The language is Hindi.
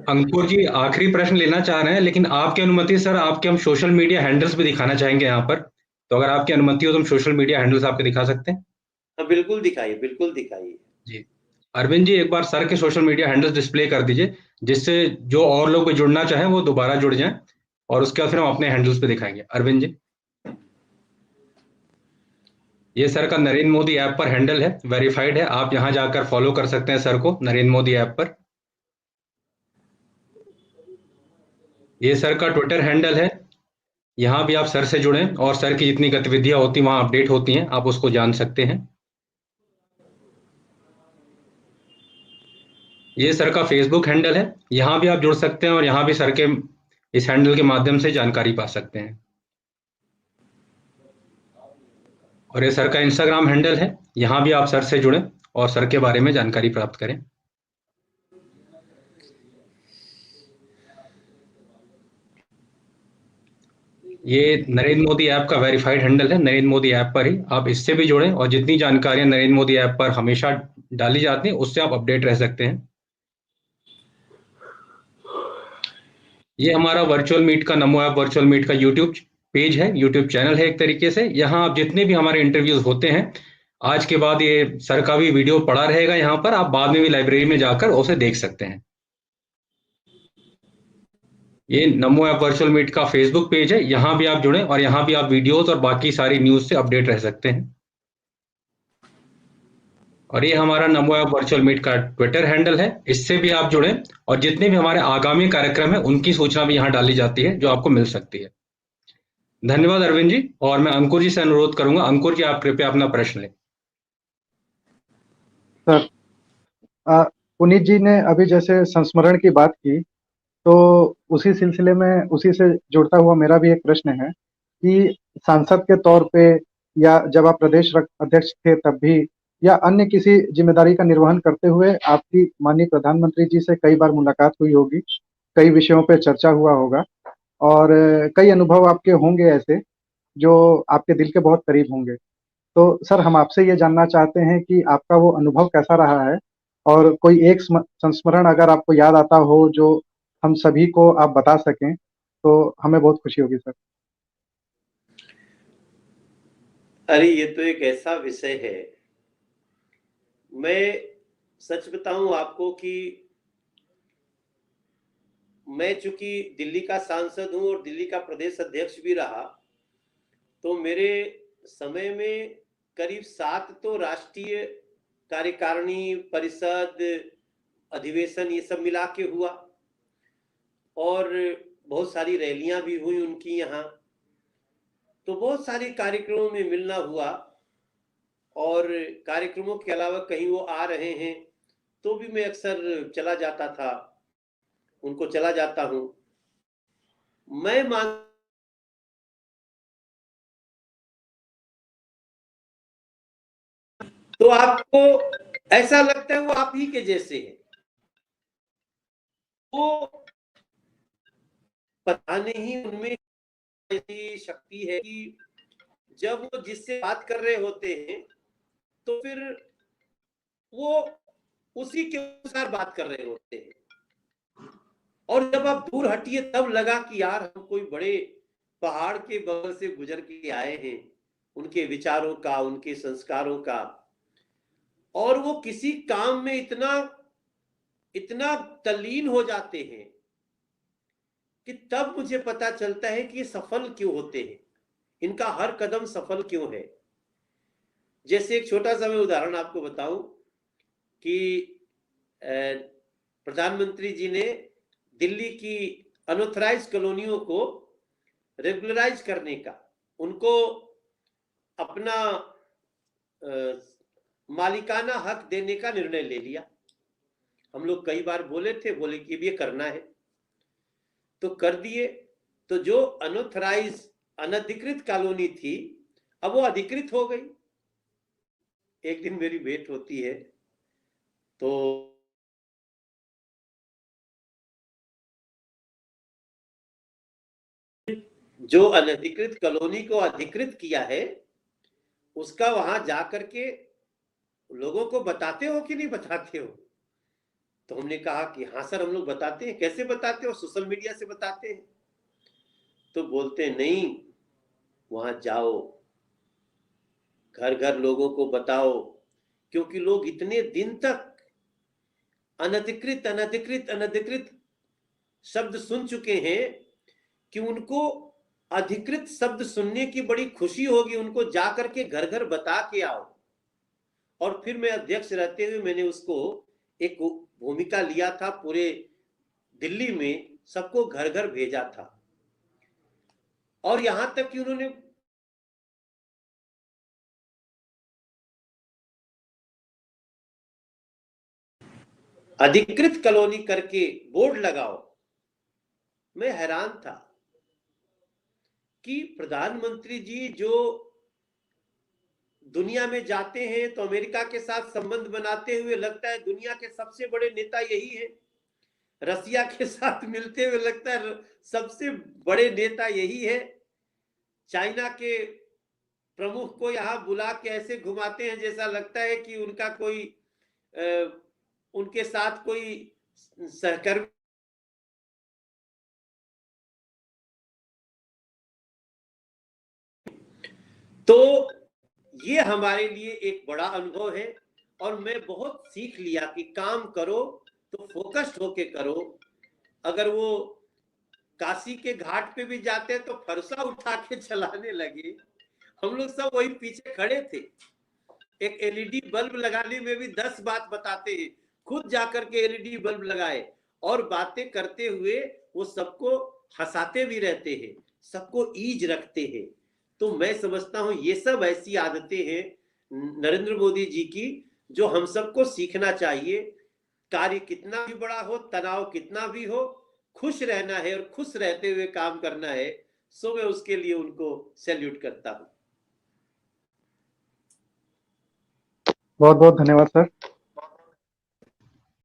अंकुर जी आखिरी प्रश्न लेना चाह रहे हैं, लेकिन आपकी अनुमति सर, आपके हम सोशल मीडिया हैंडल्स भी दिखाना चाहेंगे यहाँ पर। तो अगर आपकी अनुमति हो तो हम सोशल मीडिया हैंडल्स आपके दिखा सकते हैं। हाँ, बिल्कुल दिखाइए, बिल्कुल दिखाइए। जी। अरविंद जी, एक बार सर के सोशल मीडिया हैंडल्स डिस्प्ले कर दीजिए, जिससे जो और लोग भी जुड़ना चाहें वो दोबारा जुड़ जाएं, और उसके बाद फिर हम अपने हैंडल्स पे दिखाएंगे। अरविंद जी, ये सर का नरेंद्र मोदी ऐप पर हैंडल है, वेरीफाइड है, आप यहाँ जाकर फॉलो कर सकते हैं सर को नरेंद्र मोदी ऐप पर। ये सर का ट्विटर हैंडल है, यहाँ भी आप सर से जुड़ें और सर की जितनी गतिविधियां होती हैं वहाँ अपडेट होती हैं, आप उसको जान सकते हैं। ये सर का फेसबुक हैंडल है, यहाँ भी आप जुड़ सकते हैं और यहाँ भी सर के इस हैंडल के माध्यम से जानकारी पा सकते हैं। और ये सर का इंस्टाग्राम हैंडल है, यहाँ भी आप सर से जुड़ें और सर के बारे में जानकारी प्राप्त करें। ये नरेंद्र मोदी ऐप का वेरीफाइड हैंडल है, नरेंद्र मोदी ऐप पर ही आप इससे भी जुड़ें और जितनी जानकारियां नरेंद्र मोदी ऐप पर हमेशा डाली जाती हैं उससे आप अपडेट रह सकते हैं। ये हमारा वर्चुअल मीट का, नमो ऐप वर्चुअल मीट का यूट्यूब पेज है, यूट्यूब चैनल है एक तरीके से। यहाँ आप जितने भी हमारे इंटरव्यूज होते हैं, आज के बाद ये सर का भी वीडियो पड़ा रहेगा यहाँ पर, आप बाद में भी लाइब्रेरी में जाकर उसे देख सकते हैं। ये नमो ऐप वर्चुअल मीट का फेसबुक पेज है, यहाँ भी आप जुड़ें और यहाँ भी आप वीडियोस और बाकी सारी न्यूज से अपडेट रह सकते हैं। और ये हमारा नमो ऐप वर्चुअल मीट का ट्विटर हैंडल है, इससे भी आप जुड़ें और जितने भी हमारे आगामी कार्यक्रम है उनकी सूचना भी यहाँ डाली जाती है जो आपको मिल सकती है। धन्यवाद अरविंद जी, और मैं अंकुर जी से अनुरोध करूंगा, अंकुर जी आप कृपया अपना प्रश्न लें। सर, पुनीत जी ने अभी जैसे संस्मरण की बात की, तो उसी सिलसिले में उसी से जुड़ता हुआ मेरा भी एक प्रश्न है कि सांसद के तौर पे, या जब आप अध्यक्ष थे तब भी, या अन्य किसी जिम्मेदारी का निर्वहन करते हुए आपकी माननीय प्रधानमंत्री जी से कई बार मुलाकात हुई होगी, कई विषयों पे चर्चा हुआ होगा, और कई अनुभव आपके होंगे ऐसे जो आपके दिल के बहुत करीब होंगे। तो सर, हम आपसे ये जानना चाहते हैं कि आपका वो अनुभव कैसा रहा है, और कोई एक संस्मरण अगर आपको याद आता हो जो हम सभी को आप बता सकें, तो हमें बहुत खुशी होगी सर। अरे, ये तो एक ऐसा विषय है। मैं सच बताऊं आपको कि मैं चूंकि दिल्ली का सांसद हूं और दिल्ली का प्रदेश अध्यक्ष भी रहा, तो मेरे समय में करीब 7 तो राष्ट्रीय कार्यकारिणी परिषद अधिवेशन ये सब मिला के हुआ, और बहुत सारी रैलियां भी हुई उनकी यहाँ। तो बहुत सारे कार्यक्रमों में मिलना हुआ, और कार्यक्रमों के अलावा कहीं वो आ रहे हैं तो भी मैं अक्सर चला जाता था, उनको चला जाता हूं। मैं मान तो आपको ऐसा लगता है वो आप ही के जैसे हैं। वो पता नहीं उनमें ऐसी शक्ति है कि जब वो जिससे बात कर रहे होते हैं तो फिर वो उसी के अनुसार बात कर रहे होते हैं, और जब आप दूर हटिए तब लगा कि यार हम कोई बड़े पहाड़ के बगल से गुजर के आए हैं, उनके विचारों का, उनके संस्कारों का। और वो किसी काम में इतना इतना तल्लीन हो जाते हैं कि तब मुझे पता चलता है कि ये सफल क्यों होते हैं, इनका हर कदम सफल क्यों है। जैसे एक छोटा सा मैं उदाहरण आपको बताऊं कि प्रधानमंत्री जी ने दिल्ली की अनऑथराइज कॉलोनियों को रेगुलराइज करने का, उनको अपना मालिकाना हक देने का निर्णय ले लिया। हम लोग कई बार बोले थे, बोले कि ये करना है तो कर दिए। तो जो अनऑथराइज अनधिकृत कॉलोनी थी अब वो अधिकृत हो गई। एक दिन मेरी भेंट होती है तो जो अनधिकृत कॉलोनी को अधिकृत किया है उसका वहां जाकर के लोगों को बताते हो कि नहीं बताते हो? तो हमने कहा कि हाँ सर हम लोग बताते हैं। कैसे बताते हो? सोशल मीडिया से बताते हैं। तो बोलते हैं नहीं, वहां जाओ, घर घर लोगों को बताओ, क्योंकि लोग इतने दिन तक अनधिकृत अनधिकृत अनधिकृत शब्द सुन चुके हैं कि उनको अधिकृत शब्द सुनने की बड़ी खुशी होगी। उनको जाकर के घर घर बता के आओ। और फिर मैं अध्यक्ष रहते हुए मैंने उसको एक भूमिका लिया था, पूरे दिल्ली में सबको घर घर भेजा था। और यहां तक कि उन्होंने अधिकृत कॉलोनी करके बोर्ड लगाओ। मैं हैरान था कि प्रधानमंत्री जी जो दुनिया में जाते हैं तो अमेरिका के साथ संबंध बनाते हुए लगता है दुनिया के सबसे बड़े नेता यही है। रसिया के साथ मिलते हुए लगता है सबसे बड़े नेता यही है। चाइना के प्रमुख को यहां बुला के ऐसे घुमाते हैं जैसा लगता है कि उनका कोई उनके साथ कोई सहकर्मी। तो ये हमारे लिए एक बड़ा अनुभव है और मैं बहुत सीख लिया कि काम करो तो फोकस्ड होके करो। अगर वो काशी के घाट पे भी जाते तो फरसा उठा के चलाने लगे, हम लोग सब वही पीछे खड़े थे। एक एलईडी बल्ब लगाने में भी 10 बात बताते हैं, खुद जाकर के एलईडी बल्ब लगाए और बातें करते हुए वो सबको हंसाते भी रहते हैं, सबको ईज रखते हैं। तो मैं समझता हूं ये सब ऐसी आदतें हैं नरेंद्र मोदी जी की जो हम सबको सीखना चाहिए। कार्य कितना भी बड़ा हो, तनाव कितना भी हो, खुश रहना है और खुश रहते हुए काम करना है। सो मैं उसके लिए उनको सैल्यूट करता हूं। बहुत बहुत धन्यवाद सर।